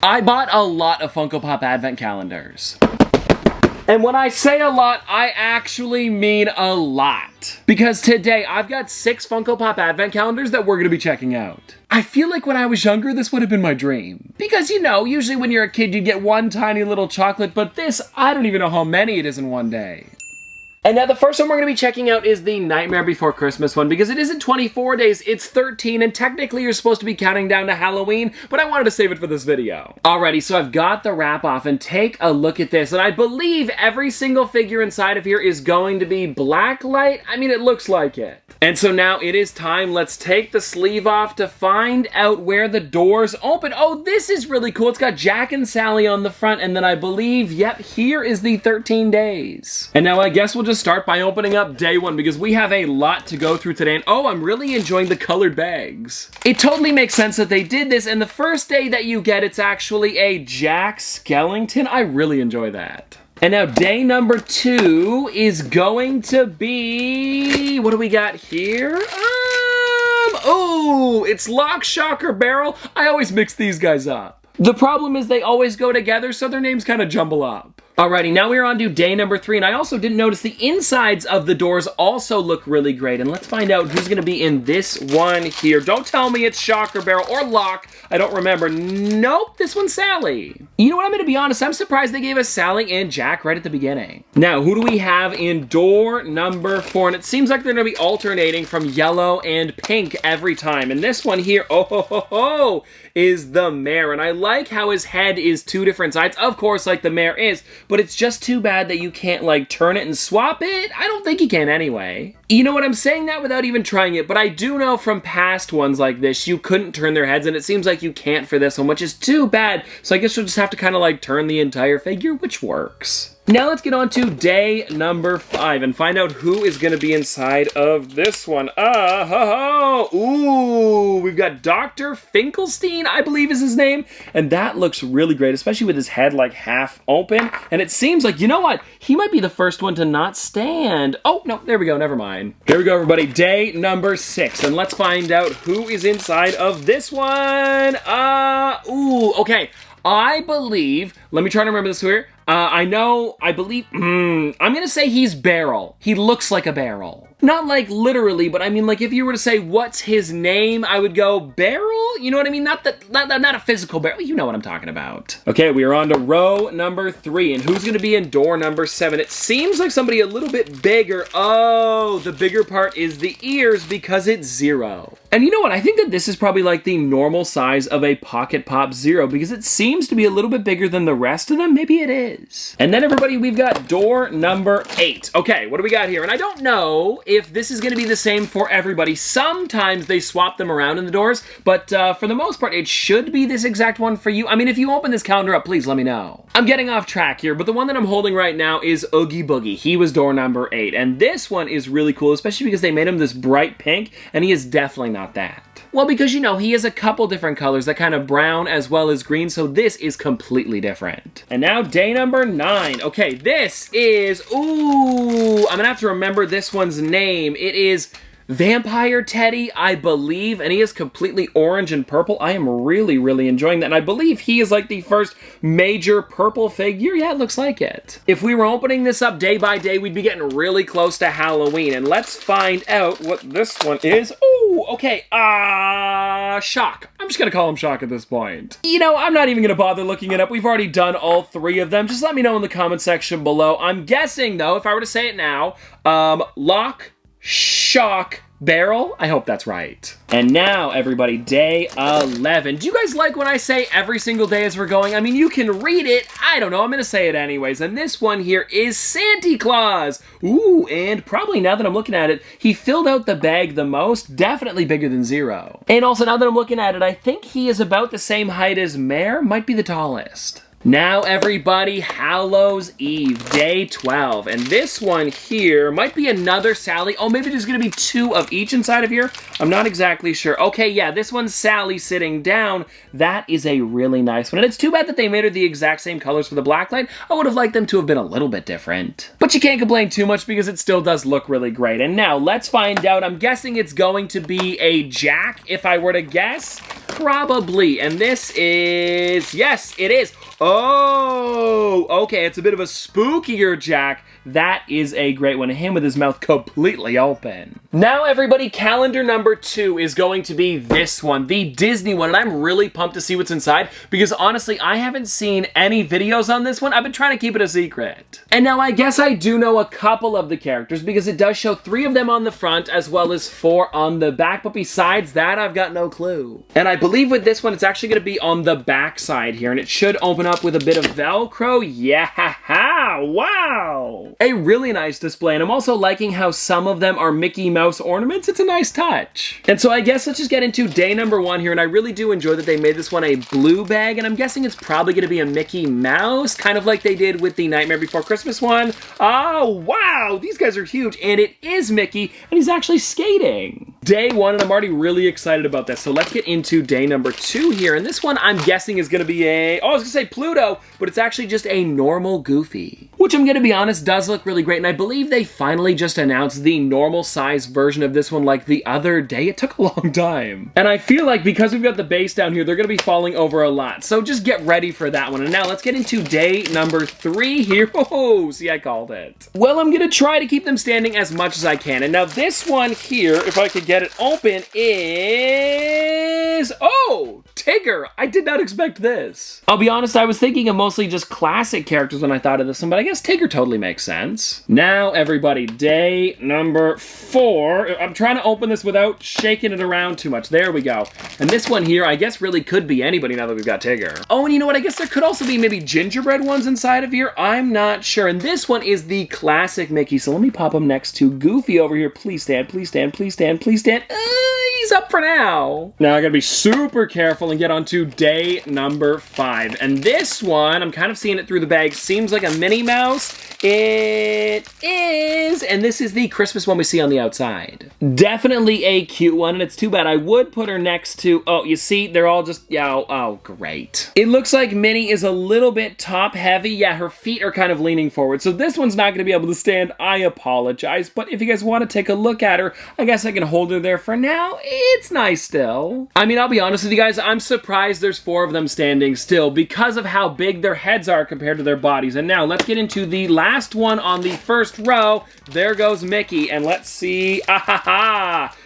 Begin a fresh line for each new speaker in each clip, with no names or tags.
I bought a lot of Funko Pop advent calendars. And when I say a lot, I actually mean a lot. Because today, I've got 6 Funko Pop advent calendars that we're gonna be checking out. I feel like when I was younger, this would have been my dream. Because, you know, usually when you're a kid, you get one tiny little chocolate, but this, I don't even know how many it is in one day. And now the first one we're going to be checking out is the Nightmare Before Christmas one, because it isn't 24 days, it's 13, and technically you're supposed to be counting down to Halloween, but I wanted to save it for this video. Alrighty, so I've got the wrap off, and take a look at this, and I believe every single figure inside of here is going to be blacklight. I mean, it looks like it. And so now it is time. Let's take the sleeve off to find out where the doors open. Oh, this is really cool. It's got Jack and Sally on the front, and then I believe, yep, here is the 13 days. And now I guess we'll just start by opening up day 1 because we have a lot to go through today. And oh, I'm really enjoying the colored bags. It totally makes sense that they did this, and the first day that you get, it's actually a Jack Skellington. I really enjoy that. And now day number 2 is going to be, what do we got here? Oh, it's Lock, Shocker, Barrel. I always mix these guys up. The problem is they always go together, so their names kind of jumble up. Alrighty, now we're on to day number 3, and I also didn't notice the insides of the doors also look really great, and let's find out who's gonna be in this one here. Don't tell me it's Shocker, Barrel, or Lock. I don't remember. Nope, this one's Sally. You know what, I'm gonna be honest, I'm surprised they gave us Sally and Jack right at the beginning. Now, who do we have in door number 4? And it seems like they're gonna be alternating from yellow and pink every time. And this one here, oh ho ho ho, is the mayor, and I like how his head is 2 different sides, of course, like the mayor is, but it's just too bad that you can't, like, turn it and swap it. I don't think you can anyway. You know what, I'm saying that without even trying it, but I do know from past ones like this, you couldn't turn their heads, and it seems like you can't for this one, which is too bad. So I guess you'll just have to kind of, like, turn the entire figure, which works. Now let's get on to day number 5 and find out who is going to be inside of this one. Ooh, we've got Dr. Finkelstein, I believe is his name, and that looks really great, especially with his head like half open, and it seems like, you know what, he might be the first one to not stand. Oh, no, there we go, never mind. Here we go, everybody, day number 6, and let's find out who is inside of this one. Ooh, okay. I believe, let me try to remember this here. I'm gonna say he's Barrel. He looks like a barrel. Not like literally, but I mean like if you were to say what's his name, I would go Barrel? You know what I mean? Not a physical barrel. You know what I'm talking about. Okay, we are on to row number 3, and who's gonna be in door number 7? It seems like somebody a little bit bigger. Oh, the bigger part is the ears because it's 0. And you know what? I think that this is probably like the normal size of a Pocket Pop 0 because it seems to be a little bit bigger than the rest of them. Maybe it is. And then everybody, we've got door number 8. Okay, what do we got here? And I don't know if this is gonna be the same for everybody. Sometimes they swap them around in the doors, but for the most part, it should be this exact one for you. I mean, if you open this calendar up, please let me know. I'm getting off track here, but the one that I'm holding right now is Oogie Boogie. He was door number 8, and this one is really cool, especially because they made him this bright pink, and he is definitely not that. Well, because, you know, he has a couple different colors, that kind of brown as well as green, so this is completely different. And now day number 9. Okay, this is, ooh, I'm gonna have to remember this one's name. It is Vampire Teddy, I believe, and he is completely orange and purple. I am really, really enjoying that, and I believe he is like the first major purple figure. Yeah, it looks like it. If we were opening this up day by day, we'd be getting really close to Halloween, and let's find out what this one is. Ooh, okay, Shock. I'm just gonna call him Shock at this point. You know, I'm not even gonna bother looking it up. We've already done all 3 of them. Just let me know in the comment section below. I'm guessing, though, if I were to say it now, Lock, Shock, Barrel. I hope that's right. And now, everybody, day 11. Do you guys like when I say every single day as we're going? I mean, you can read it. I don't know. I'm going to say it anyways. And this one here is Santa Claus. Ooh, and probably now that I'm looking at it, he filled out the bag the most. Definitely bigger than 0. And also, now that I'm looking at it, I think he is about the same height as Mare. Might be the tallest. Now everybody, Hallows Eve, day 12. And this one here might be another Sally. Oh, maybe there's gonna be 2 of each inside of here. I'm not exactly sure. Okay, yeah, this one's Sally sitting down. That is a really nice one. And it's too bad that they made her the exact same colors for the blacklight. I would have liked them to have been a little bit different. But you can't complain too much because it still does look really great. And now let's find out. I'm guessing it's going to be a Jack, if I were to guess. Probably. And this is, yes, it is. Oh, okay, it's a bit of a spookier Jack. That is a great one. Him with his mouth completely open. Now everybody, calendar number 2 is going to be this one, the Disney one, and I'm really pumped to see what's inside because honestly, I haven't seen any videos on this one. I've been trying to keep it a secret. And now I guess I do know a couple of the characters because it does show 3 of them on the front as well as 4 on the back, but besides that, I've got no clue. And I believe with this one, it's actually going to be on the back side here, and it should open up with a bit of Velcro. Yeah, wow! A really nice display, and I'm also liking how some of them are Mickey Mouse ornaments. It's a nice touch. And so I guess let's just get into day number 1 here, and I really do enjoy that they made this one a blue bag, and I'm guessing it's probably going to be a Mickey Mouse, kind of like they did with the Nightmare Before Christmas one. Oh, wow! These guys are huge, and it is Mickey, and he's actually skating. Day 1, and I'm already really excited about this, so let's get into day number 2 here, and this one I'm guessing is going to be a, oh, I was going to say Pluto, but it's actually just a normal Goofy, which I'm going to be honest, does look really great, and I believe they finally just announced the normal size version of this one like the other day. It took a long time. And I feel like because we've got the base down here, they're going to be falling over a lot, so just get ready for that one. And now let's get into day number 3 here. Oh, see, I called it. Well, I'm going to try to keep them standing as much as I can, and now this one here, if I could get it open, is, oh, Tigger. I did not expect this. I'll be honest, I was thinking of mostly just classic characters when I thought of this one, but I guess Tigger totally makes sense. Now, everybody, day number 4. I'm trying to open this without shaking it around too much. There we go. And this one here, I guess really could be anybody now that we've got Tigger. Oh, and you know what? I guess there could also be maybe gingerbread ones inside of here. I'm not sure. And this one is the classic Mickey. So let me pop him next to Goofy over here. Please stand, please stand, please stand, please stand. He's up for now. Now I gotta be super careful and get on to day number 5. And this one, I'm kind of seeing it through the bag, seems like a Minnie Mouse. It is, and this is the Christmas one we see on the outside. Definitely a cute one, and it's too bad. I would put her next to, oh, you see, they're all just, yeah, oh, great. It looks like Minnie is a little bit top heavy. Yeah, her feet are kind of leaning forward, so this one's not gonna be able to stand. I apologize, but if you guys want to take a look at her, I guess I can hold her there for now. It's nice still. I mean, I'll be honest with you guys, I'm surprised there's 4 of them standing still because of how big their heads are compared to their bodies. And now let's get into the last one on the first row. There goes Mickey, and let's see.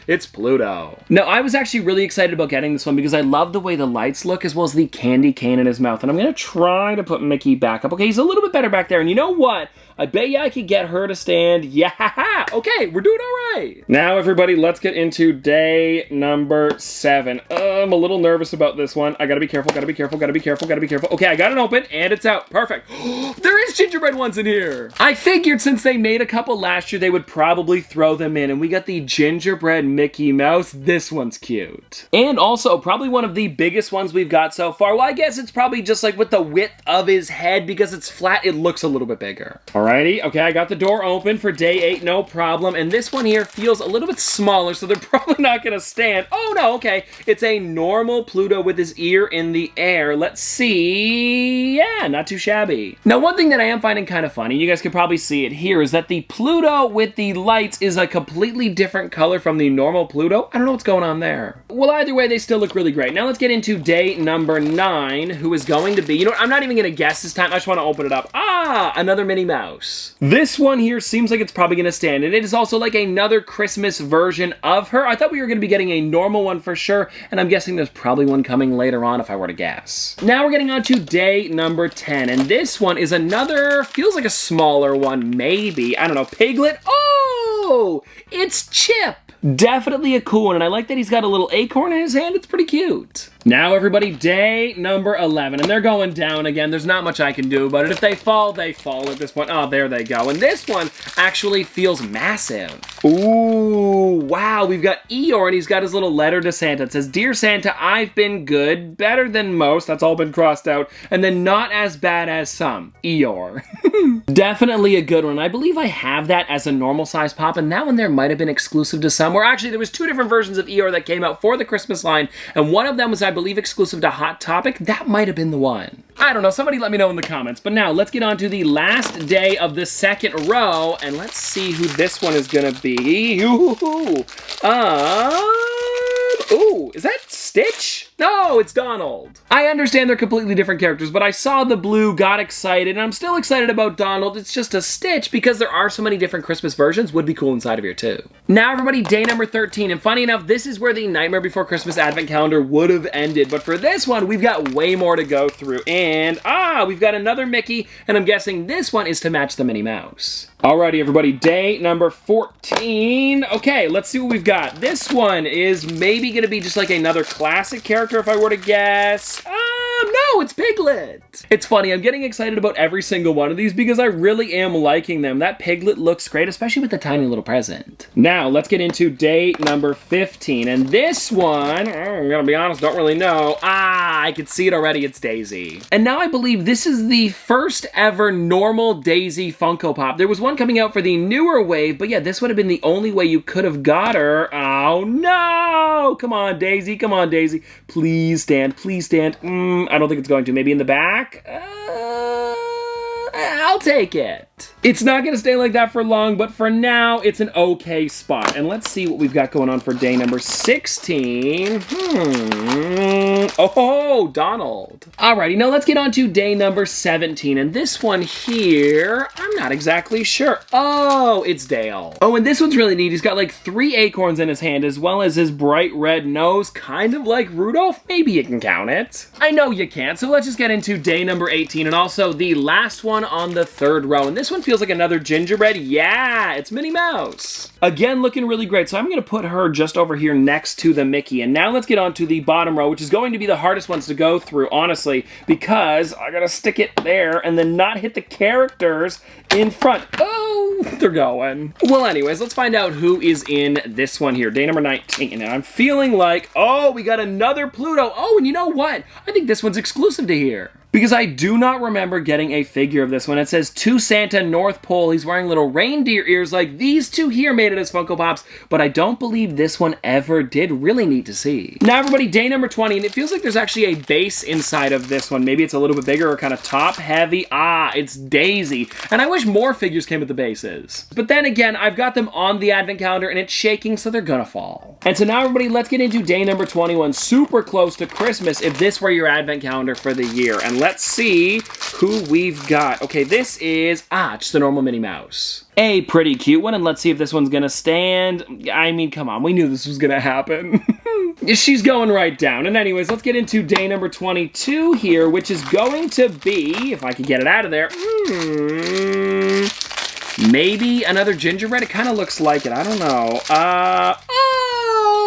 It's Pluto. Now, I was actually really excited about getting this one because I love the way the lights look as well as the candy cane in his mouth. And I'm gonna try to put Mickey back up. Okay, he's a little bit better back there. And you know what? I bet you I could get her to stand. Yeah, okay, we're doing all right. Now, everybody, let's get into day number 7. I'm a little nervous about this one. I gotta be careful, gotta be careful, gotta be careful, gotta be careful. Okay, I got it open, and it's out. Perfect. There is gingerbread ones in here. I figured since they made a couple last year, they would probably throw them in, and we got the gingerbread Mickey Mouse. This one's cute. And also, probably one of the biggest ones we've got so far. Well, I guess it's probably just like with the width of his head, because it's flat, it looks a little bit bigger. Alrighty, okay, I got the door open for day 8, no problem. And this one here feels a little bit smaller, so they're probably not gonna stand. Oh no, okay, it's a normal Pluto with his ear in the air. Let's see. Yeah, not too shabby. Now, one thing that I am finding kind of funny, you guys can probably see it here, is that the Pluto with the lights is a completely different color from the normal Pluto. I don't know what's going on there. Well, either way, they still look really great. Now let's get into day number 9, who is going to be, you know what, I'm not even gonna guess this time, I just wanna open it up. Ah, another Minnie Mouse. This one here seems like it's probably gonna stand, and it is also like another Christmas version of her. I thought we were gonna be getting a normal one for sure, and I'm guessing there's probably one coming later on if I were to guess. Now we're getting on to day number 10, and this one is another, feels like a smaller one, maybe. I don't know, Piglet? Oh, it's Chip. Definitely a cool one, and I like that he's got a little acorn in his hand. It's pretty cute. Now, everybody, day number 11, and they're going down again. There's not much I can do about it. If they fall at this point. Oh, there they go. And this one actually feels massive. Ooh, Ooh, wow, we've got Eeyore, and he's got his little letter to Santa. It says, "Dear Santa, I've been good, better than most," that's all been crossed out, and then not as bad as some. Eeyore. Definitely a good one. I believe I have that as a normal size pop, and that one there might have been exclusive to some, or actually there was 2 different versions of Eeyore that came out for the Christmas line, and one of them was, I believe, exclusive to Hot Topic. That might have been the one. I don't know, somebody let me know in the comments. But now, let's get on to the last day of the second row, and let's see who this one is gonna be. Ooh, is that Stitch? No, it's Donald. I understand they're completely different characters, but I saw the blue, got excited, and I'm still excited about Donald. It's just a Stitch because there are so many different Christmas versions. Would be cool inside of here too. Now everybody, day number 13, and funny enough, this is where the Nightmare Before Christmas advent calendar would have ended, but for this one, we've got way more to go through, and we've got another Mickey, and I'm guessing this one is to match the Minnie Mouse. Alrighty, everybody, day number 14. Okay, let's see what we've got. This one is maybe gonna be just like another classic character if I were to guess. No, it's Piglet. It's funny, I'm getting excited about every single one of these because I really am liking them. That Piglet looks great, especially with the tiny little present. Now, let's get into day number 15, and this one, I'm gonna be honest, don't really know. I can see it already, it's Daisy. And now I believe this is the first ever normal Daisy Funko Pop. There was one coming out for the newer wave, but yeah, this would have been the only way you could have got her. Oh no! Come on, Daisy, come on, Daisy. Please stand, please stand. I don't think it's going to. Maybe in the back? I'll take it. It's not going to stay like that for long, but for now, it's an okay spot. And let's see what we've got going on for day number 16. Oh, Donald. Alrighty, now let's get on to day number 17. And this one here, I'm not exactly sure. Oh, it's Dale. Oh, and this one's really neat. He's got like 3 acorns in his hand, as well as his bright red nose, kind of like Rudolph. Maybe you can count it. I know you can't, so let's just get into day number 18, and also the last one on the 3rd row. And this one feels like another gingerbread. Yeah, it's Minnie Mouse. Again, looking really great. So I'm going to put her just over here next to the Mickey. And now let's get on to the bottom row, which is going to be the hardest ones to go through, honestly, because I got to stick it there and then not hit the characters in front. Oh, they're going. Well, anyways, let's find out who is in this one here. Day number 19. And I'm feeling like, oh, we got another Pluto. Oh, and you know what? I think this one's exclusive to here, because I do not remember getting a figure of this one. It says, "To Santa, North Pole." He's wearing little reindeer ears like these two here made it as Funko Pops, but I don't believe this one ever did. Really neat to see. Now, everybody, day number 20, and it feels like there's actually a base inside of this one. Maybe it's a little bit bigger or kind of top heavy. It's Daisy. And I wish more figures came with the bases. But then again, I've got them on the advent calendar and it's shaking, so they're gonna fall. And so now, everybody, let's get into day number 21. Super close to Christmas if this were your advent calendar for the year. And let's see who we've got. Okay, this is, just the normal Minnie Mouse. A pretty cute one, and let's see if this one's gonna stand. I mean, come on, we knew this was gonna happen. She's going right down. And anyways, let's get into day number 22 here, which is going to be, if I can get it out of there, maybe another gingerbread? It kind of looks like it, I don't know.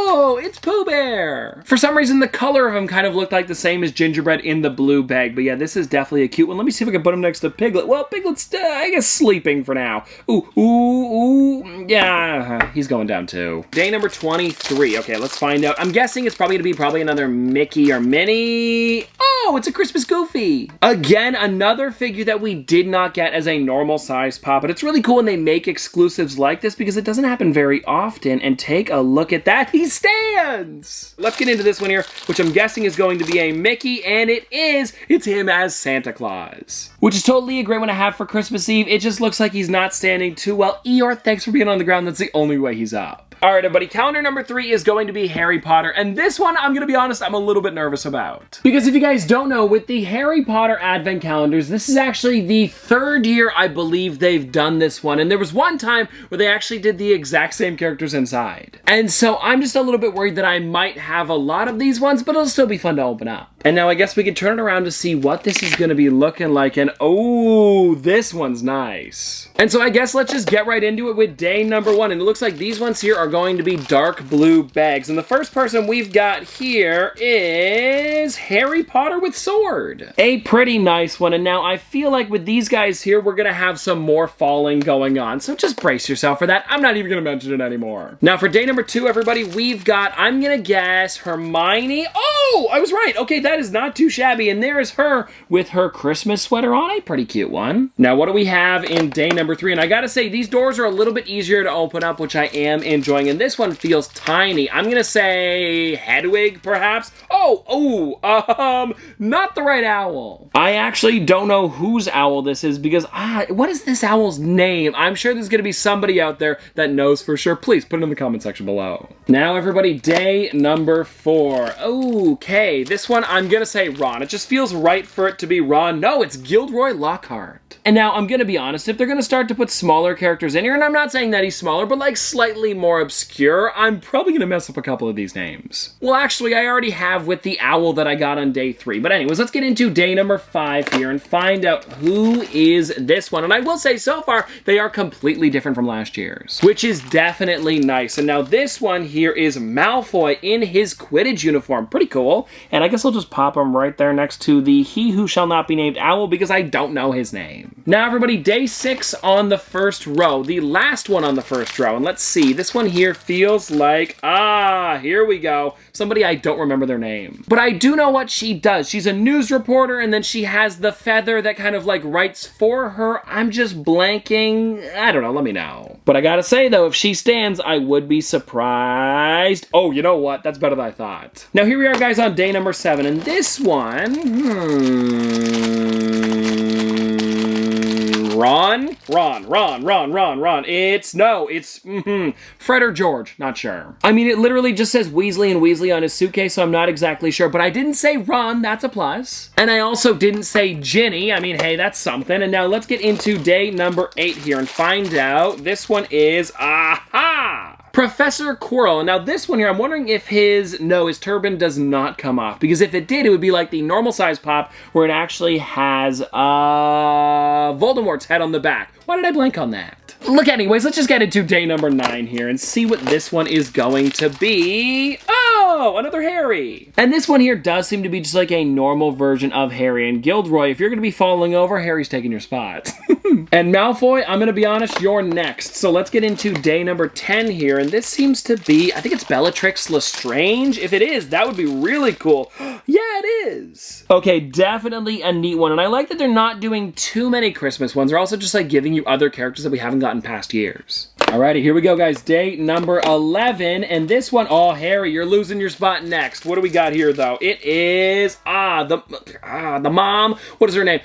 Oh, it's Pooh Bear. For some reason, the color of him kind of looked like the same as gingerbread in the blue bag. But yeah, this is definitely a cute one. Let me see if I can put him next to Piglet. Well, Piglet's, I guess, sleeping for now. Ooh. Yeah, he's going down too. Day number 23. Okay, let's find out. I'm guessing it's probably going to be another Mickey or Minnie. Oh, it's a Christmas Goofy. Again, another figure that we did not get as a normal size pop. But it's really cool when they make exclusives like this because it doesn't happen very often. And take a look at that. He stands! Let's get into this one here, which I'm guessing is going to be a Mickey, and it is. It's him as Santa Claus. Which is totally a great one to have for Christmas Eve. It just looks like he's not standing too well. Eeyore, thanks for being on the ground. That's the only way he's up. Alright, everybody, calendar number 3 is going to be Harry Potter, and this one, I'm gonna be honest, I'm a little bit nervous about. Because if you guys don't know, with the Harry Potter advent calendars, this is actually the 3rd year I believe they've done this one, and there was one time where they actually did the exact same characters inside. And so I'm just a little bit worried that I might have a lot of these ones, but it'll still be fun to open up. And now I guess we can turn it around to see what this is gonna be looking like, and oh, this one's nice. And so I guess let's just get right into it with day number 1, and it looks like these ones here are are going to be dark blue bags. And the first person we've got here is Harry Potter with sword. A pretty nice one. And now I feel like with these guys here, we're going to have some more falling going on. So just brace yourself for that. I'm not even going to mention it anymore. Now for day number 2, everybody, we've got, I'm going to guess, Hermione. Oh, I was right. Okay, that is not too shabby. And there is her with her Christmas sweater on. A pretty cute one. Now, what do we have in day number 3? And I got to say, these doors are a little bit easier to open up, which I am enjoying. And this one feels tiny. I'm going to say Hedwig, perhaps. Not the right owl. I actually don't know whose owl this is because, what is this owl's name? I'm sure there's going to be somebody out there that knows for sure. Please put it in the comment section below. Now, everybody, day number 4. Okay, this one I'm going to say Ron. It just feels right for it to be Ron. No, it's Gilderoy Lockhart. And now, I'm going to be honest, if they're going to start to put smaller characters in here, and I'm not saying that he's smaller, but like slightly more obscure, I'm probably going to mess up a couple of these names. Well, actually, I already have with the owl that I got on day 3. But anyways, let's get into day number 5 here and find out who is this one. And I will say, so far, they are completely different from last year's, which is definitely nice. And now this one here is Malfoy in his Quidditch uniform. Pretty cool. And I guess I'll just pop him right there next to the He Who Shall Not Be Named Owl because I don't know his name. Now, everybody, day 6 on the first row, the last one on the first row. And let's see, this one here feels like, here we go. Somebody I don't remember their name. But I do know what she does. She's a news reporter, and then she has the feather that kind of like writes for her. I'm just blanking. I don't know, let me know. But I gotta say, though, if she stands, I would be surprised. Oh, you know what? That's better than I thought. Now, here we are, guys, on day number 7, and this one, Ron. It's Fred or George, not sure. I mean, it literally just says Weasley and Weasley on his suitcase, so I'm not exactly sure, but I didn't say Ron, that's a plus. And I also didn't say Ginny. I mean, hey, that's something. And now let's get into day number 8 here and find out. This one is, Professor Quirrell. Now this one here, I'm wondering if his turban does not come off. Because if it did, it would be like the normal size pop where it actually has Voldemort's head on the back. Why did I blank on that? Look, anyways, let's just get into day number 9 here and see what this one is going to be. Oh, another Harry. And this one here does seem to be just like a normal version of Harry. And Gilderoy, if you're going to be falling over, Harry's taking your spot. And Malfoy, I'm going to be honest, you're next. So let's get into day number 10 here. And this seems to be, I think it's Bellatrix Lestrange. If it is, that would be really cool. Yeah, it is. Okay, definitely a neat one. And I like that they're not doing too many Christmas ones. They're also just like giving you other characters that we haven't gotten past years. Alrighty, here we go, guys. Day number 11. And this one, Harry, you're losing your spot next. What do we got here, though? It is, the mom. What is her name?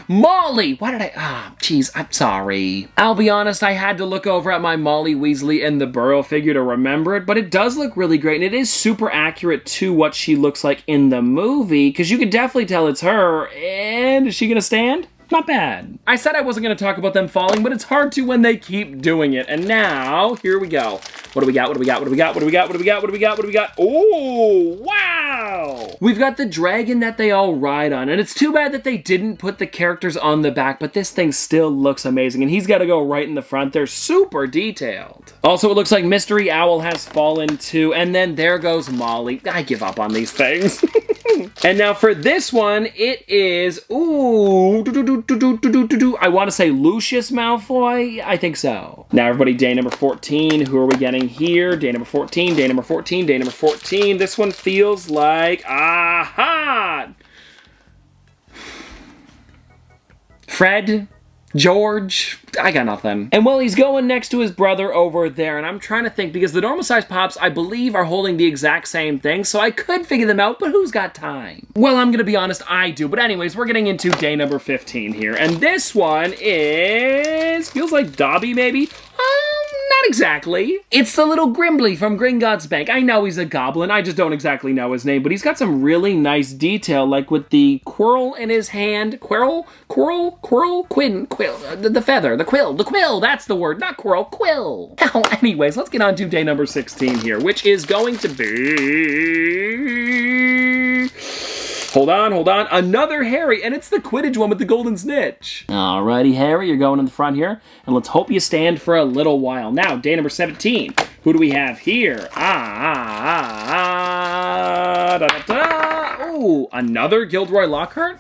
Molly. Why did geez, I'm sorry. I'll be honest, I had to look over at my Molly Weasley and the Burrow figure to remember it, but it does look really great, and it is super accurate to what she looks like in the movie, because you could definitely tell it's her. And is she gonna stand? Not bad. I said I wasn't going to talk about them falling, but it's hard to when they keep doing it. And now, here we go. What do we got? Oh, wow! We've got the dragon that they all ride on, and it's too bad that they didn't put the characters on the back, but this thing still looks amazing, and he's got to go right in the front. They're super detailed. Also, it looks like Mystery Owl has fallen too, and then there goes Molly. I give up on these things. And now for this one, it is, I want to say Lucius Malfoy. I think so. Now, everybody, day number 14. Who are we getting here? Day number 14. This one feels like, Fred? George? I got nothing. And well, he's going next to his brother over there, and I'm trying to think, because the normal size pops, I believe, are holding the exact same thing, so I could figure them out, but who's got time? Well, I'm gonna be honest, I do. But anyways, we're getting into day number 15 here, and this one feels like Dobby, maybe? Not exactly. It's the little Grimbley from Gringotts Bank. I know he's a goblin. I just don't exactly know his name, but he's got some really nice detail, like with the quirl in his hand. Quill, the feather, the quill, that's the word, not quirl, quill. Now, anyways, let's get on to day number 16 here, which is going to be Hold on, hold on. Another Harry, and it's the Quidditch one with the golden snitch. Alrighty, Harry, you're going in the front here, and let's hope you stand for a little while. Now, day number 17. Who do we have here? Ooh, another Gilderoy Lockhart?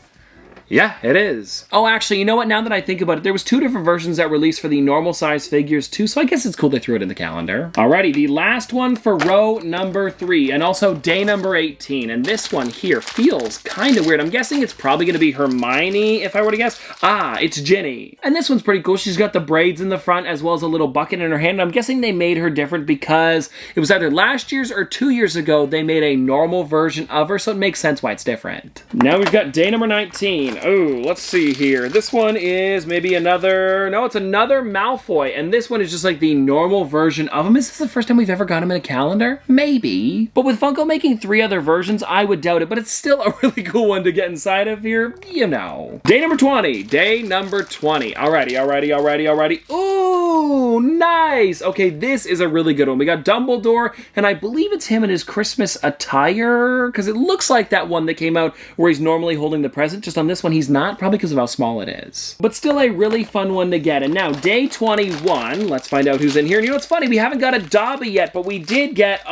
Yeah, it is. Oh, actually, you know what? Now that I think about it, there was 2 different versions that released for the normal size figures too, so I guess it's cool they threw it in the calendar. Alrighty, the last one for row number 3, and also day number 18. And this one here feels kind of weird. I'm guessing it's probably going to be Hermione, if I were to guess. Ah, it's Ginny. And this one's pretty cool. She's got the braids in the front as well as a little bucket in her hand. And I'm guessing they made her different because it was either last year's or 2 years ago they made a normal version of her, so it makes sense why it's different. Now we've got day number 19. Oh, let's see here. This one is maybe another... No, it's another Malfoy. And this one is just like the normal version of him. Is this the first time we've ever got him in a calendar? Maybe. But with Funko making 3 other versions, I would doubt it. But it's still a really cool one to get inside of here. You know. Day number 20. Day number 20. Alrighty. Ooh, nice. Okay, this is a really good one. We got Dumbledore, and I believe it's him in his Christmas attire. Because it looks like that one that came out where he's normally holding the present. Just on this one, he's not, probably because of how small it is. But still a really fun one to get. And now, day 21, let's find out who's in here. And you know what's funny? We haven't got a Dobby yet, but we did get,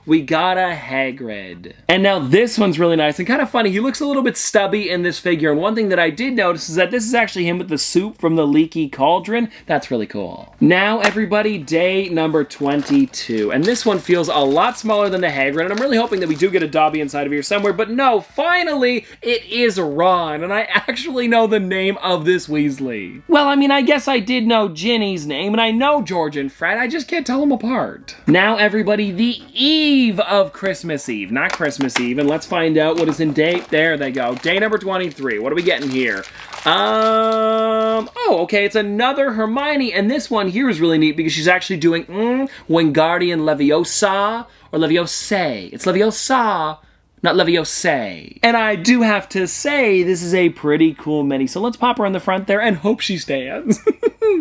we got a Hagrid. And now this one's really nice and kind of funny. He looks a little bit stubby in this figure. And one thing that I did notice is that this is actually him with the soup from the leaky cauldron. That's really cool. Now, everybody, day number 22. And this one feels a lot smaller than the Hagrid. And I'm really hoping that we do get a Dobby inside of here somewhere. But no, finally, it is Ron. And I actually know the name of this Weasley. Well, I mean, I guess I did know Ginny's name. And I know George and Fred. I just can't tell them apart. Now, everybody, the Eve of Christmas Eve, not Christmas Eve, and let's find out what is in day, there they go, day number 23. What are we getting here? Oh, okay, it's another Hermione, and this one here is really neat because she's actually doing Wingardium Leviosa, or Leviosa. It's Leviosa, not Leviosa. And I do have to say, this is a pretty cool mini, so let's pop her in the front there and hope she stands.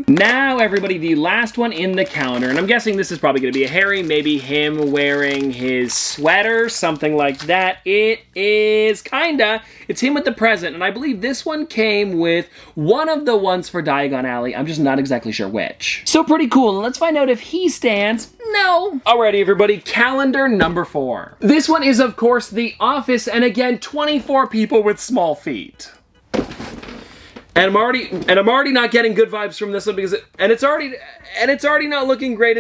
Now, everybody, the last one in the calendar, and I'm guessing this is probably going to be a Harry, maybe him wearing his sweater, something like that. It is kinda. It's him with the present, and I believe this one came with one of the ones for Diagon Alley. I'm just not exactly sure which. So pretty cool, and let's find out if he stands. No. Alrighty, everybody, calendar number 4. This one is, of course, The Office, and again, 24 people with small feet. And I'm already not getting good vibes from this one because it's already not looking great.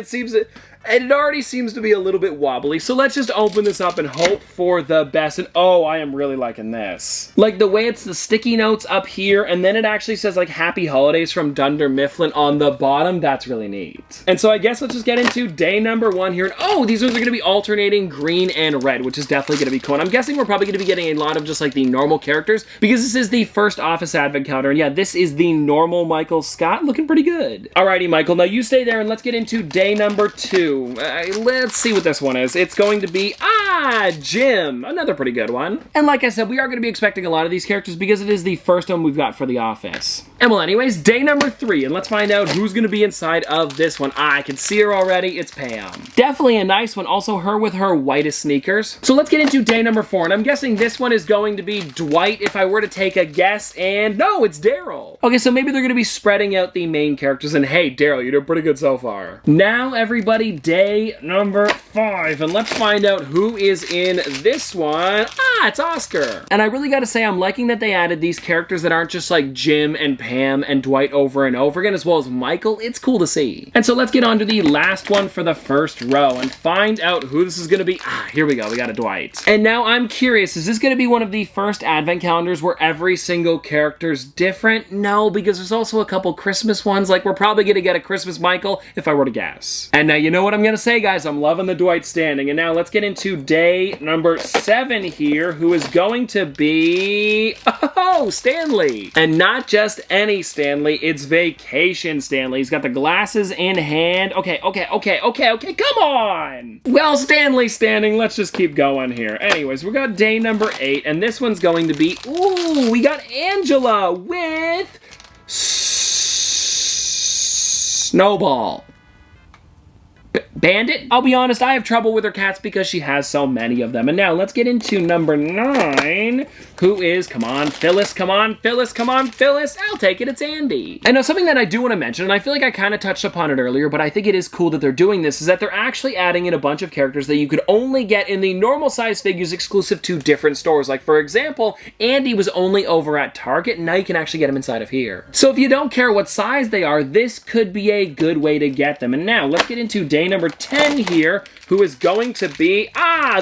It already seems to be a little bit wobbly. So let's just open this up and hope for the best. And oh, I am really liking this. Like the way it's the sticky notes up here, and then it actually says like Happy Holidays from Dunder Mifflin on the bottom. That's really neat. And so I guess let's just get into day number 1 here. And oh, these ones are going to be alternating green and red, which is definitely going to be cool. And I'm guessing we're probably going to be getting a lot of just like the normal characters because this is the first Office Advent calendar. And yeah, this is the normal Michael Scott, looking pretty good. Alrighty, Michael, now you stay there and let's get into day number 2. Let's see what this one is. It's going to be, Jim. Another pretty good one. And like I said, we are going to be expecting a lot of these characters because it is the first one we've got for The Office. And well, anyways, day number 3, and let's find out who's going to be inside of this one. I can see her already. It's Pam. Definitely a nice one. Also, her with her whitest sneakers. So let's get into day number 4, and I'm guessing this one is going to be Dwight if I were to take a guess, and no, it's Daryl. Okay, so maybe they're going to be spreading out the main characters, and hey, Daryl, you're doing pretty good so far. Now, everybody, day number 5, and let's find out who is in this one. It's Oscar. And I really gotta say, I'm liking that they added these characters that aren't just like Jim and Pam and Dwight over and over again, as well as Michael. It's cool to see. And so let's get on to the last one for the first row and find out who this is gonna be. Here we go, we got a Dwight. And now I'm curious, is this gonna be one of the first advent calendars where every single character's different? No, because there's also a couple Christmas ones. Like, we're probably gonna get a Christmas Michael, if I were to guess. And now, you know what I'm gonna say, guys? I'm loving the Dwight standing. And now let's get into day number 7 here, who is going to be, Stanley. And not just any Stanley, it's Vacation Stanley. He's got the glasses in hand. Okay, come on! Well, Stanley standing, let's just keep going here. Anyways, we got day number 8, and this one's going to be, we got Angela with Snowball. Bandit? I'll be honest, I have trouble with her cats because she has so many of them. And now let's get into number 9, who is, come on, Phyllis, come on, Phyllis, come on, Phyllis. I'll take it, it's Andy. And now something that I do want to mention, and I feel like I kind of touched upon it earlier, but I think it is cool that they're doing this, is that they're actually adding in a bunch of characters that you could only get in the normal size figures exclusive to different stores. Like, for example, Andy was only over at Target, and now you can actually get him inside of here. So if you don't care what size they are, this could be a good way to get them. And now let's get into day number 10 here, who is going to be,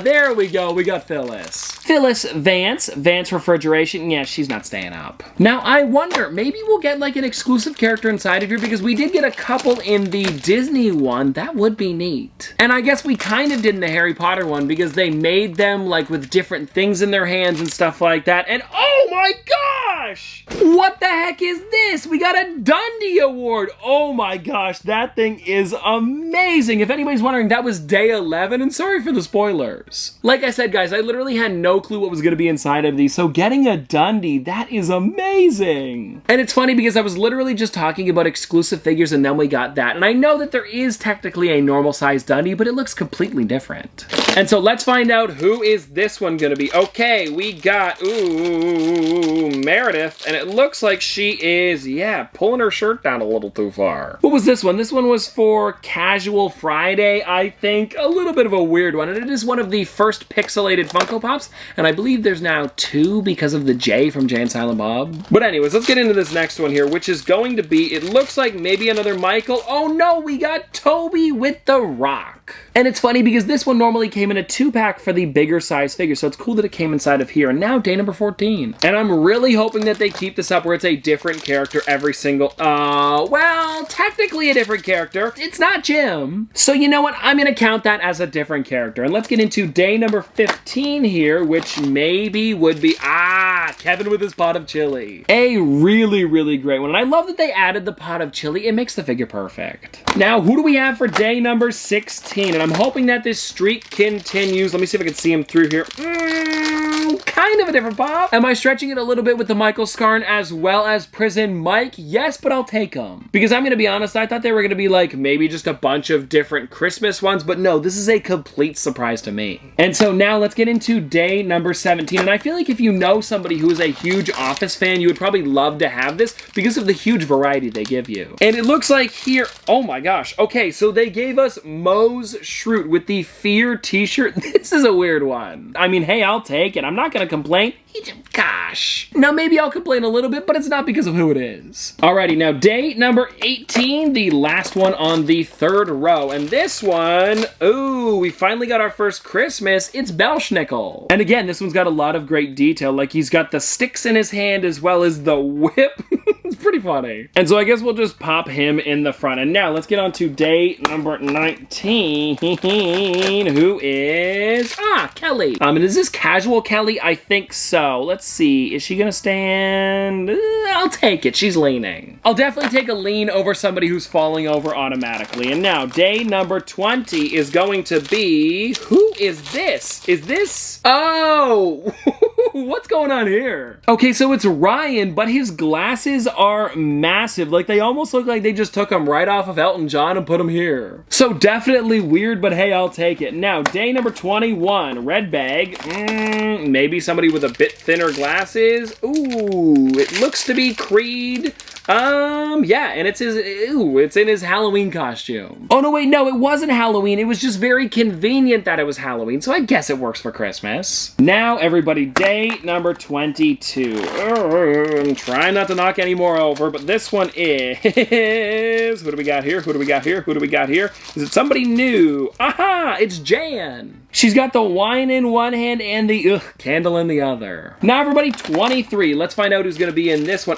there we go, we got Phyllis. Phyllis Vance Refrigeration, yeah, she's not staying up. Now, I wonder, maybe we'll get like an exclusive character inside of here, because we did get a couple in the Disney one. That would be neat. And I guess we kind of did in the Harry Potter one, because they made them like with different things in their hands and stuff like that. And oh my gosh! What the heck is this? We got a Dundee Award. Oh my gosh, that thing is amazing. If anybody's wondering, that was day 11, and sorry for the spoilers. Like I said, guys, I literally had no clue what was going to be inside of these, so getting a Dundee, that is amazing. And it's funny because I was literally just talking about exclusive figures, and then we got that. And I know that there is technically a normal size Dundee, but it looks completely different. And so let's find out who is this one going to be. Okay, we got, Meredith, and it looks like she is, pulling her shirt down a little too far. What was this one? This one was for Casual Friday, I think. A little bit of a weird one, and it is one of the first pixelated Funko Pops, and I believe there's now 2 because of the J from Jay and Silent Bob. But anyways, let's get into this next one here, which is going to be, it looks like maybe another Michael. Oh no, we got Toby with the Rock. And it's funny because this one normally came in a 2-pack for the bigger size figure, so it's cool that it came inside of here. And now day number 14. And I'm really hoping that they keep this up where it's a different character every single, well, technically a different character. It's not Jim. So you know what? I'm gonna count that as a different character. And let's get into day number 15 here, which maybe would be, Kevin with his pot of chili. A really, really great one. And I love that they added the pot of chili. It makes the figure perfect. Now, who do we have for day number 16? And I'm hoping that this streak continues. Let me see if I can see him through here. Kind of a different pop. Am I stretching it a little bit with the Michael Scarn as well as Prison Mike? Yes, but I'll take them. Because I'm going to be honest, I thought they were going to be like maybe just a bunch of different Christmas ones, but no, this is a complete surprise to me. And so now let's get into day number 17. And I feel like if you know somebody who is a huge Office fan, you would probably love to have this because of the huge variety they give you. And it looks like here, oh my gosh. Okay, so they gave us Mose Schrute with the Fear t-shirt. This is a weird one. I mean, hey, I'll take it. I'm not going to complain. Gosh. Now, maybe I'll complain a little bit, but it's not because of who it is. Alrighty, now day number 18, the last one on the 3rd row. And this one, we finally got our first Christmas. It's Belschnickel. And again, this one's got a lot of great detail. Like, he's got the sticks in his hand as well as the whip. It's pretty funny. And so I guess we'll just pop him in the front. And now let's get on to day number 19, who is, Kelly. And is this Casual Kelly? I think so. Let's see. Is she gonna stand? I'll take it. She's leaning. I'll definitely take a lean over somebody who's falling over automatically. And now, day number 20 is going to be... Who is this? Is this... Oh! What's going on here? Okay, so it's Ryan, but his glasses are massive. Like, they almost look like they just took them right off of Elton John and put them here. So definitely weird, but hey, I'll take it. Now, day number 21, red bag. Maybe somebody with a bit thinner glasses. Ooh, it looks to be Creed. Yeah, and it's in his Halloween costume. Oh, no, wait, no, it wasn't Halloween. It was just very convenient that it was Halloween, so I guess it works for Christmas. Now, everybody, day number 22. I'm trying not to knock any more over, but this one is... Who do we got here? Who do we got here? Who do we got here? Is it somebody new? Aha! It's Jan. She's got the wine in one hand and the candle in the other. Now, everybody, 23. Let's find out who's going to be in this one.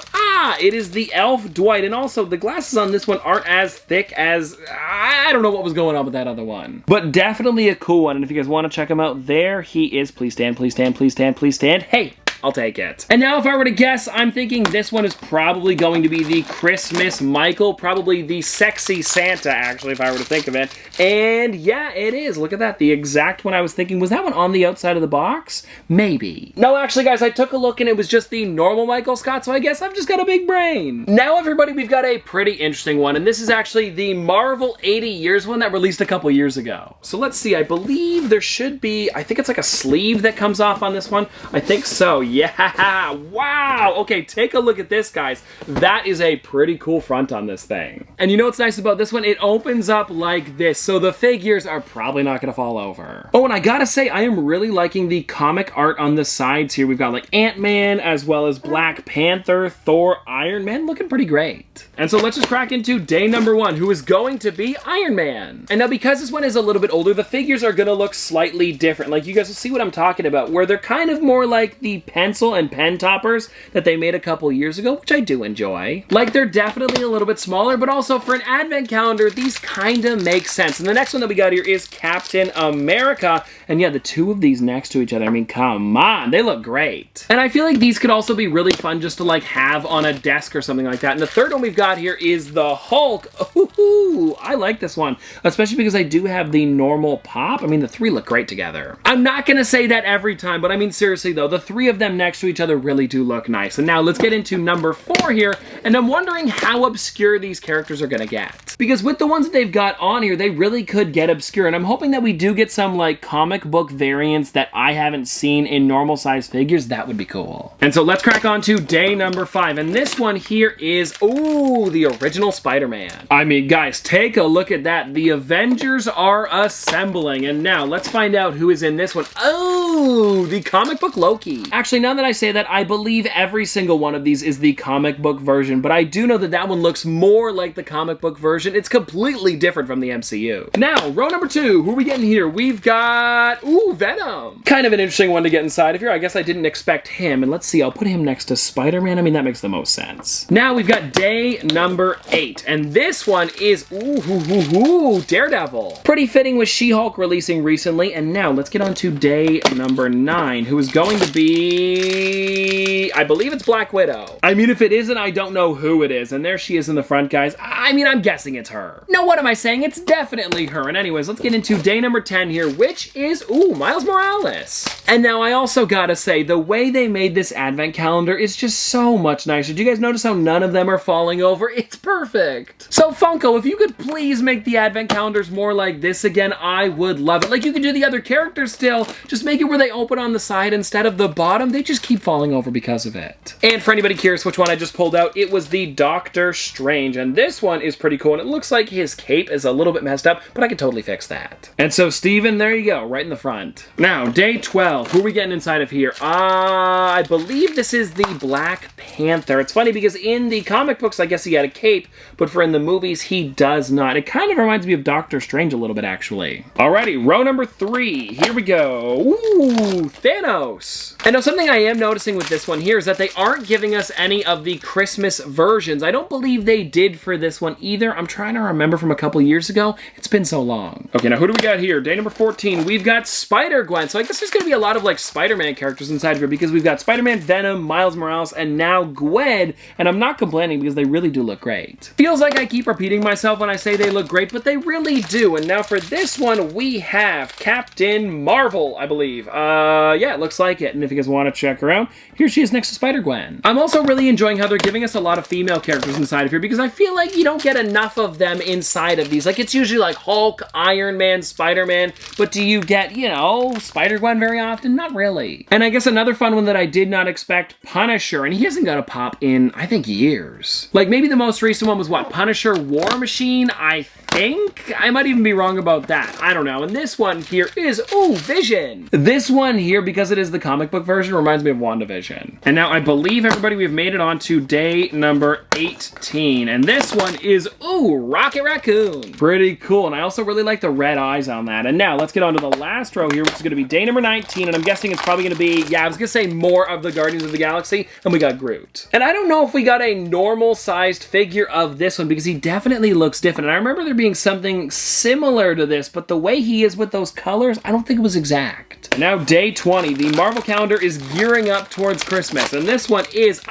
It is the elf Dwight. And also, the glasses on this one aren't as thick as... I don't know what was going on with that other one. But definitely a cool one. And if you guys want to check him out, there he is. Please stand, please stand, please stand, please stand. Hey! I'll take it. And now if I were to guess, I'm thinking this one is probably going to be the Christmas Michael, probably the sexy Santa, actually, if I were to think of it. And yeah, it is. Look at that. The exact one I was thinking. Was that one on the outside of the box? Maybe. No, actually, guys, I took a look and it was just the normal Michael Scott, so I guess I've just got a big brain. Now, everybody, we've got a pretty interesting one, and this is actually the Marvel 80 Years one that released a couple years ago. So let's see. I believe there should be, I think it's like a sleeve that comes off on this one. I think so. Yeah. Wow. Okay, take a look at this, guys. That is a pretty cool front on this thing. And you know what's nice about this one? It opens up like this, so the figures are probably not going to fall over. Oh, and I gotta say, I am really liking the comic art on the sides here. We've got like Ant-Man as well as Black Panther, Thor, Iron Man, looking pretty great. And so let's just crack into day number 1, who is going to be Iron Man. And now because this one is a little bit older, the figures are gonna look slightly different. Like, you guys will see what I'm talking about, where they're kind of more like the pencil and pen toppers that they made a couple years ago, which I do enjoy. Like, they're definitely a little bit smaller, but also for an advent calendar, these kind of make sense. And the next one that we got here is Captain America. And yeah, the two of these next to each other, I mean, come on, they look great. And I feel like these could also be really fun just to like have on a desk or something like that. And the third one we've got here is the Hulk. Ooh, I like this one, especially because I do have the normal pop. I mean, the three look great together. I'm not gonna say that every time, but I mean, seriously though, the three of them next to each other really do look nice. And now let's get into number 4 here. And I'm wondering how obscure these characters are gonna get. Because with the ones that they've got on here, they really could get obscure. And I'm hoping that we do get some like comic book variants that I haven't seen in normal size figures. That would be cool. And so let's crack on to day number 5. And this one here is, ooh, the original Spider-Man. I mean, guys, take a look at that. The Avengers are assembling. And now let's find out who is in this one. Oh, the comic book Loki. Actually, now that I say that, I believe every single one of these is the comic book version, but I do know that that one looks more like the comic book version. It's completely different from the MCU. Now, row number 2, who are we getting here? We've got, ooh, Venom. Kind of an interesting one to get inside of here. I guess I didn't expect him. And let's see, I'll put him next to Spider-Man. I mean, that makes the most sense. Now we've got day number 8. And this one is, ooh, Daredevil. Pretty fitting with She-Hulk releasing recently. And now let's get on to day number 9, who is going to be, I believe it's Black Widow. I mean, if it isn't, I don't know who it is. And there she is in the front, guys. I mean, I'm guessing it's her. No, what am I saying? It's definitely her. And anyways, let's get into day number 10 here, which is, ooh, Miles Morales. And now I also gotta say, the way they made this advent calendar is just so much nicer. Do you guys notice how none of them are falling over? It's perfect. So Funko, if you could please make the advent calendars more like this again, I would love it. Like, you could do the other characters still, just make it where they open on the side instead of the bottom. They just keep falling over because of it. And for anybody curious which one I just pulled out, it was the Doctor Strange. And this one is pretty cool, and it looks like his cape is a little bit messed up, but I could totally fix that. And so, Steven, there you go, right in the front. Now, day 12, who are we getting inside of here? I believe this is the Black Panther. It's funny because in the comic books, I guess he had a cape, but for in the movies, he does not. It kind of reminds me of Doctor Strange a little bit, actually. Alrighty, row number 3, here we go. Ooh, Thanos. And now something I am noticing with this one here is that they aren't giving us any of the Christmas versions. I don't believe they did for this one either. I'm trying to remember from a couple years ago. It's been so long. Okay, now who do we got here? Day number 14, we've got Spider-Gwen. So I guess there's going to be a lot of like Spider-Man characters inside of here because we've got Spider-Man, Venom, Miles Morales, and now Gwen. And I'm not complaining because they really do look great. Feels like I keep repeating myself when I say they look great, but they really do. And now for this one, we have Captain Marvel, I believe. Yeah, it looks like it. And if you guys want to check her out, here she is next to Spider-Gwen. I'm also really enjoying how they're giving us a lot of female characters inside of here because I feel like you don't get enough of them inside of these. Like, it's usually like Hulk, Iron Man, Spider-Man, but do you get, you know, Spider-Gwen very often? Not really. And I guess another fun one that I did not expect, Punisher, and he hasn't got a pop in, I think, years. Like, maybe the most recent one was what, Punisher War Machine, I think? I might even be wrong about that. I don't know. And this one here is, ooh, Vision. This one here, because it is the comic book version, reminds me of WandaVision. And now I believe, everybody, we've made it on to day number 18. And this one is, ooh, Rocket Raccoon. Pretty cool. And I also really like the red eyes on that. And now let's get on to the last row here, which is going to be day number 19. And I'm guessing it's probably going to be, yeah, I was going to say more of the Guardians of the Galaxy. And we got Groot. And I don't know if we got a normal sized figure of this one because he definitely looks different. And I remember there being reading something similar to this, but the way he is with those colors, I don't think it was exact. And now day 20, the Marvel calendar is gearing up towards Christmas, and this one is,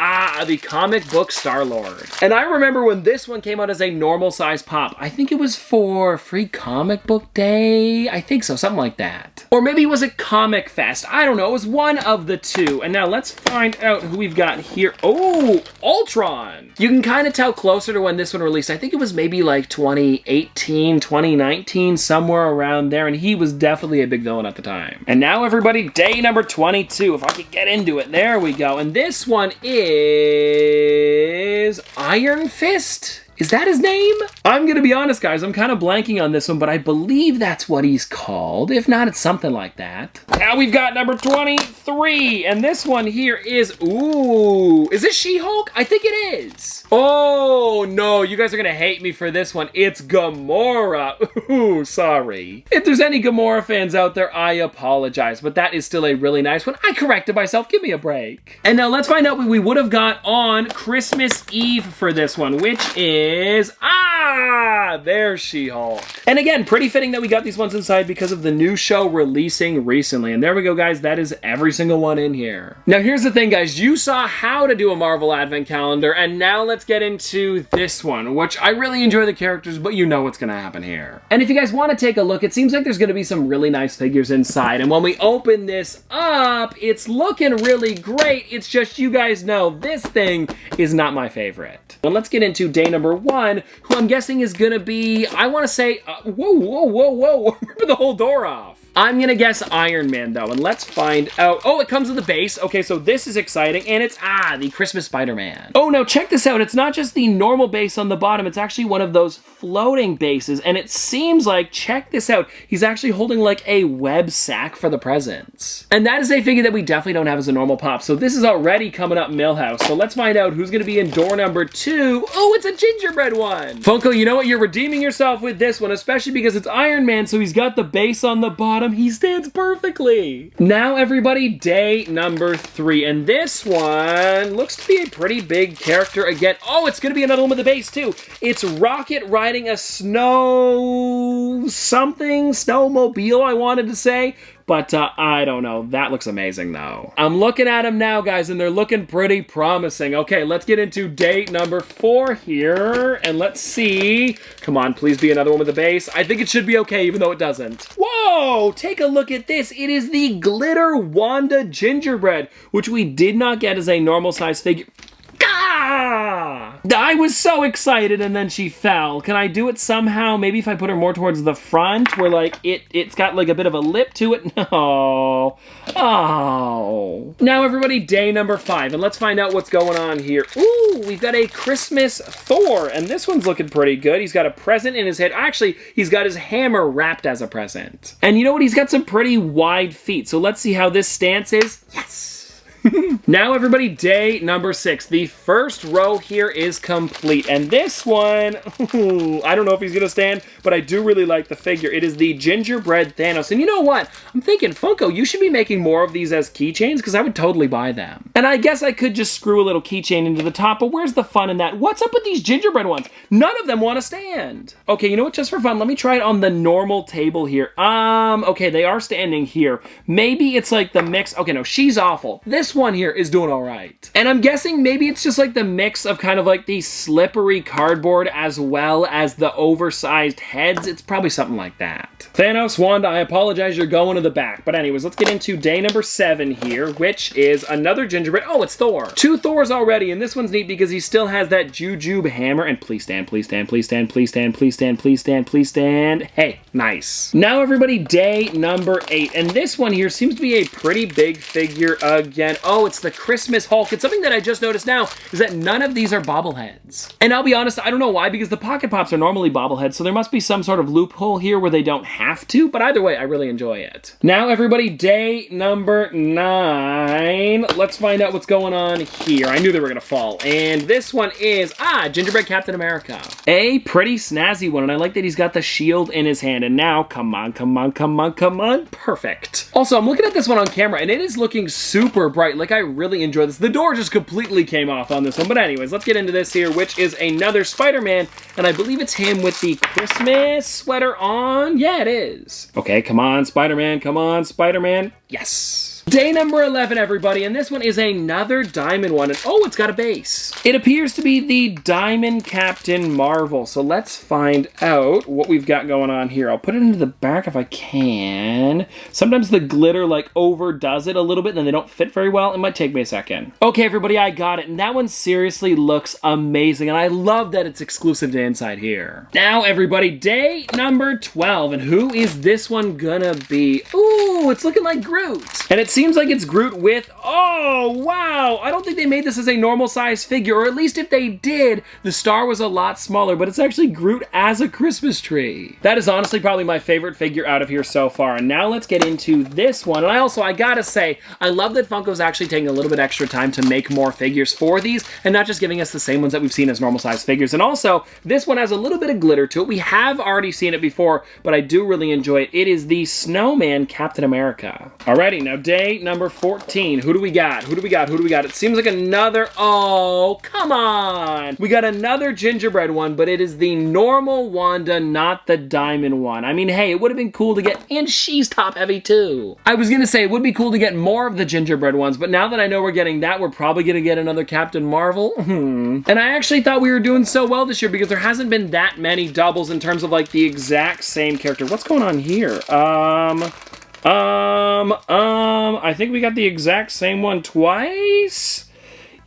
the comic book Star-Lord. And I remember when this one came out as a normal size pop, I think it was for Free Comic Book Day, I think so, something like that. Or maybe it was a Comic Fest, I don't know, it was one of the two. And now let's find out who we've got here. Oh, Ultron! You can kind of tell closer to when this one released. I think it was maybe like 2018, 2019, somewhere around there, and he was definitely a big villain at the time. And now everybody, day number 22, if I could get into it. There we go. And this one is Iron Fist? Is that his name? I'm gonna be honest, guys, I'm kind of blanking on this one, but I believe that's what he's called. If not, it's something like that. Now we've got number 23, and this one here is, ooh, is this She-Hulk? I think it is. Oh, no, you guys are gonna hate me for this one. It's Gamora. Ooh, sorry. If there's any Gamora fans out there, I apologize, but that is still a really nice one. I corrected myself, give me a break. And now let's find out what we would have got on Christmas Eve for this one, which is, there's She-Hulk. And again, pretty fitting that we got these ones inside because of the new show releasing recently. And there we go, guys, that is every single one in here. Now here's the thing, guys, you saw how to do a Marvel Advent Calendar, and now let's get into this one, which I really enjoy the characters, but you know what's gonna happen here. And if you guys want to take a look, it seems like there's gonna be some really nice figures inside, and when we open this up, it's looking really great. It's just, you guys know, this thing is not my favorite. But let's get into day number 1, who I'm guessing is gonna be, I wanna say, whoa, rip the whole door off. I'm gonna guess Iron Man though, and let's find out. Oh, it comes with a base. Okay, so this is exciting, and it's, the Christmas Spider-Man. Oh, now check this out. It's not just the normal base on the bottom, it's actually one of those floating bases, and it seems like, check this out, he's actually holding like a web sack for the presents. And that is a figure that we definitely don't have as a normal pop, so this is already coming up Millhouse. So let's find out who's gonna be in door number 2. Oh, it's a gingerbread one. Funko, you know what? You're redeeming yourself with this one, especially because it's Iron Man, so he's got the base on the bottom. He stands perfectly. Now, everybody, day number 3, and this one looks to be a pretty big character again. Oh, it's gonna be another one with the base too. It's Rocket riding a snowmobile, I wanted to say. But I don't know. That looks amazing, though. I'm looking at them now, guys, and they're looking pretty promising. Okay, let's get into date number 4 here, and let's see. Come on, please be another one with a base. I think it should be okay, even though it doesn't. Whoa, take a look at this. It is the Glitter Wanda Gingerbread, which we did not get as a normal size figure. I was so excited and then she fell. Can I do it somehow? Maybe if I put her more towards the front where like it's got like a bit of a lip to it. No. Oh. Now everybody, day number 5, and let's find out what's going on here. Ooh, we've got a Christmas Thor, and this one's looking pretty good. He's got a present in his head. Actually, he's got his hammer wrapped as a present. And you know what? He's got some pretty wide feet. So let's see how this stance is. Yes. Now everybody, day number 6. The first row here is complete, and this one, I don't know if he's gonna stand, but I do really like the figure. It is the Gingerbread Thanos, and you know what? I'm thinking, Funko, you should be making more of these as keychains, because I would totally buy them. And I guess I could just screw a little keychain into the top, but where's the fun in that? What's up with these gingerbread ones? None of them want to stand. Okay, you know what? Just for fun, let me try it on the normal table here. Okay, they are standing here. Maybe it's like the mix. Okay, no, she's awful. This one here is doing all right. And I'm guessing maybe it's just like the mix of kind of like the slippery cardboard as well as the oversized heads. It's probably something like that. Thanos, Wanda, I apologize, you're going to the back. But anyways, let's get into day number 7 here, which is another gingerbread. Oh, it's Thor. 2 Thors already, and this one's neat because he still has that jujube hammer. And please stand, please stand, please stand, please stand, please stand, please stand, please stand. Hey, nice. Now everybody, day number 8, and this one here seems to be a pretty big figure again. Oh, it's the Christmas Hulk. It's something that I just noticed now is that none of these are bobbleheads. And I'll be honest, I don't know why, because the Pocket Pops are normally bobbleheads, so there must be some sort of loophole here where they don't have to, but either way, I really enjoy it. Now everybody, day number 9. Let's find out what's going on here. I knew they were gonna fall. And this one is, Gingerbread Captain America. A pretty snazzy one, and I like that he's got the shield in his hand. And now, come on, come on, come on, come on. Perfect. Also, I'm looking at this one on camera, and it is looking super bright. right. Like, I really enjoy this. The door just completely came off on this one. But anyways, let's get into this here, which is another Spider-Man. And I believe it's him with the Christmas sweater on. Yeah, it is. Okay, come on, Spider-Man. Come on, Spider-Man. Yes. Day number 11, everybody, and this one is another diamond one, and oh, it's got a base. It appears to be the Diamond Captain Marvel, so let's find out what we've got going on here. I'll put it into the back if I can. Sometimes the glitter, like, overdoes it a little bit, and then they don't fit very well. It might take me a second. Okay, everybody, I got it, and that one seriously looks amazing, and I love that it's exclusive to inside here. Now, everybody, day number 12, and who is this one gonna be? Ooh, it's looking like Groot. And it seems like it's Groot with, oh, wow. I don't think they made this as a normal size figure, or at least if they did, the star was a lot smaller, but it's actually Groot as a Christmas tree. That is honestly probably my favorite figure out of here so far. And now let's get into this one. And I gotta say, I love that Funko's actually taking a little bit extra time to make more figures for these, and not just giving us the same ones that we've seen as normal size figures. And also, this one has a little bit of glitter to it. We have already seen it before, but I do really enjoy it. It is the Snowman Captain America. Alrighty, now day number 14. Who do we got? Who do we got? Who do we got? It seems like another, oh, come on. We got another gingerbread one, but it is the normal Wanda, not the diamond one. I mean, hey, it would have been cool to get, and she's top heavy too. I was gonna say, it would be cool to get more of the gingerbread ones, but now that I know we're getting that, we're probably gonna get another Captain Marvel. And I actually thought we were doing so well this year because there hasn't been that many doubles in terms of like the exact same character. What's going on here? I think we got the exact same one twice.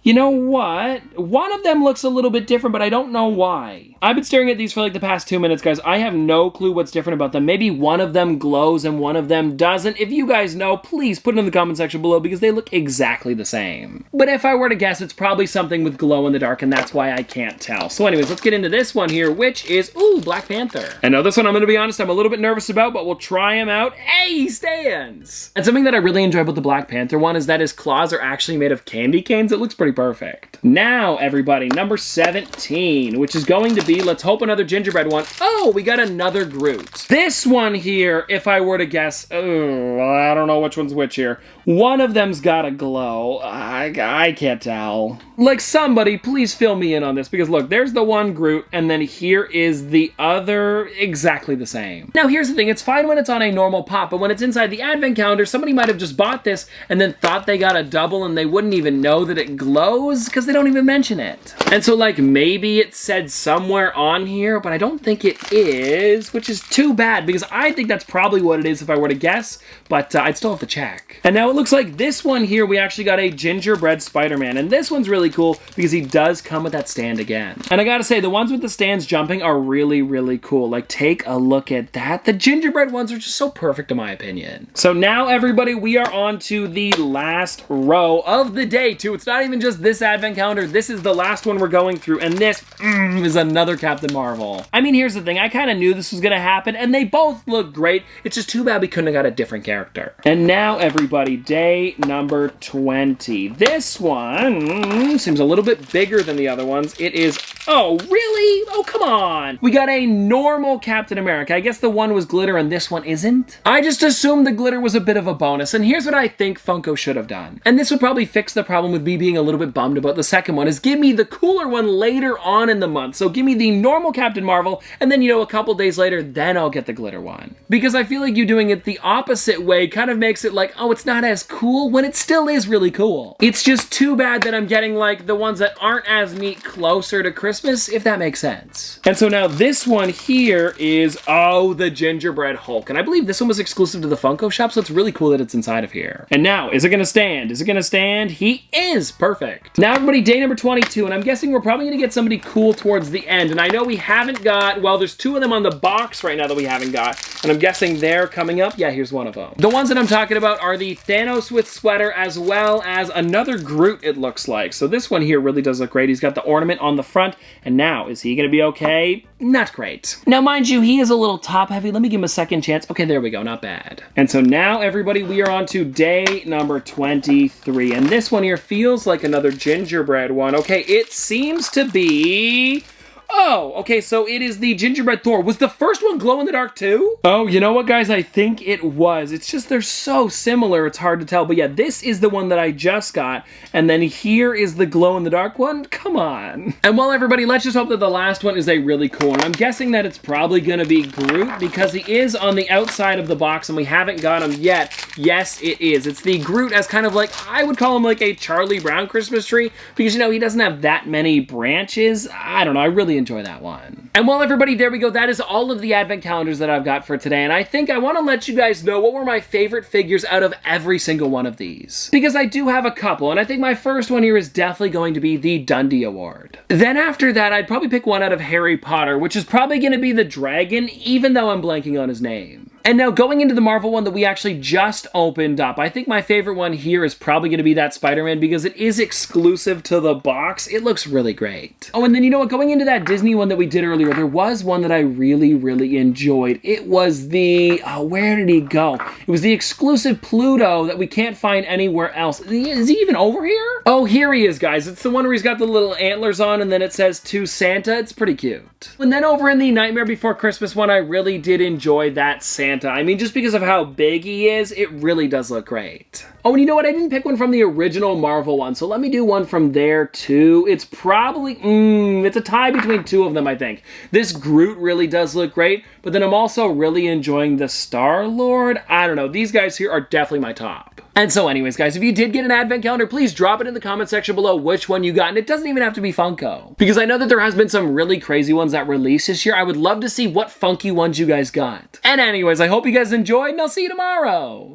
You know what? One of them looks a little bit different, but I don't know why. I've been staring at these for like the past 2 minutes, guys. I have no clue what's different about them. Maybe one of them glows and one of them doesn't. If you guys know, please put it in the comment section below because they look exactly the same. But if I were to guess, it's probably something with glow in the dark, and that's why I can't tell. So anyways, let's get into this one here, which is, ooh, Black Panther. And now this one, I'm going to be honest, I'm a little bit nervous about, but we'll try him out. Hey, he stands! And something that I really enjoy about the Black Panther one is that his claws are actually made of candy canes. It looks pretty perfect. Now, everybody, number 17, which is going to be, let's hope, another gingerbread one. Oh, we got another Groot. This one here, if I were to guess, oh, I don't know which one's which here. One of them's got a glow. I can't tell. Like, somebody, please fill me in on this, because look, there's the one Groot, and then here is the other, exactly the same. Now, here's the thing, it's fine when it's on a normal pop, but when it's inside the advent calendar, somebody might have just bought this and then thought they got a double and they wouldn't even know that it glows because they don't even mention it. And so, like, maybe it said somewhere on here, but I don't think it is, which is too bad, because I think that's probably what it is if I were to guess, but I'd still have to check. And now it looks like this one here, we actually got a gingerbread Spider-Man, and this one's really cool because he does come with that stand again. And I gotta say, the ones with the stands jumping are really, really cool. Like, take a look at that. The gingerbread ones are just so perfect in my opinion. So now, everybody, we are on to the last row of the day, too. It's not even just this advent calendar. This is the last one we're going through, and this is another Captain Marvel. I mean, here's the thing. I kind of knew this was gonna happen, and they both look great. It's just too bad we couldn't have got a different character. And now, everybody, day number 20. This one seems a little bit bigger than the other ones. It is, oh, really? Oh, come on. We got a normal Captain America. I guess the one was glitter and this one isn't. I just assumed the glitter was a bit of a bonus, and here's what I think Funko should have done. And this would probably fix the problem with me being a little bit bummed about the second one, is give me the cooler one later on in the month. So give me the normal Captain Marvel, and then, you know, a couple days later, then I'll get the glitter one. Because I feel like you doing it the opposite way kind of makes it like, oh, it's not as cool, when it still is really cool. It's just too bad that I'm getting, like, the ones that aren't as neat closer to Christmas, if that makes sense. And so now this one here is, oh, the Gingerbread Hulk. And I believe this one was exclusive to the Funko shop, so it's really cool that it's inside of here. And now, is it gonna stand? Is it gonna stand? He is! Perfect. Now, everybody, day number 22, and I'm guessing we're probably gonna get somebody cool towards the end. And I know we haven't got, well, there's two of them on the box right now that we haven't got, and I'm guessing they're coming up. Yeah, here's one of them. The ones that I'm talking about are the Thanos with sweater, as well as another Groot, it looks like. So this one here really does look great. He's got the ornament on the front, and now, is he gonna be okay? Not great. Now, mind you, he is a little top heavy. Let me give him a second chance. Okay, there we go, not bad. And so now, everybody, we are on to day number 23, and this one here feels like another gingerbread one. Okay, it seems to be... Oh, okay, so it is the Gingerbread Thor. Was the first one glow in the dark too? Oh, you know what, guys? I think it was. It's just they're so similar, it's hard to tell. But yeah, this is the one that I just got, and then here is the glow in the dark one. Come on. And well, everybody, let's just hope that the last one is a really cool one. I'm guessing that it's probably gonna be Groot because he is on the outside of the box and we haven't got him yet. Yes, it is. It's the Groot as kind of like, I would call him like a Charlie Brown Christmas tree because, you know, he doesn't have that many branches. I don't know, I really enjoy that one. And well, everybody, there we go. That is all of the advent calendars that I've got for today, and I think I want to let you guys know what were my favorite figures out of every single one of these. Because I do have a couple, and I think my first one here is definitely going to be the Dundee Award. Then after that, I'd probably pick one out of Harry Potter, which is probably going to be the dragon, even though I'm blanking on his name. And now going into the Marvel one that we actually just opened up, I think my favorite one here is probably going to be that Spider-Man because it is exclusive to the box. It looks really great. Oh, and then you know what? Going into that Disney one that we did earlier, there was one that I really, really enjoyed. It was the, where did he go? It was the exclusive Pluto that we can't find anywhere else. Is he even over here? Oh, here he is, guys. It's the one where he's got the little antlers on and then it says to Santa. It's pretty cute. And then over in the Nightmare Before Christmas one, I really did enjoy that Santa. I mean, just because of how big he is, it really does look great. Oh, and you know what? I didn't pick one from the original Marvel one, so let me do one from there too. It's probably, it's a tie between two of them, I think. This Groot really does look great, but then I'm also really enjoying the Star-Lord. I don't know, these guys here are definitely my top. And so anyways, guys, if you did get an advent calendar, please drop it in the comment section below which one you got, and it doesn't even have to be Funko. Because I know that there has been some really crazy ones that released this year. I would love to see what funky ones you guys got. And anyways, I hope you guys enjoyed, and I'll see you tomorrow.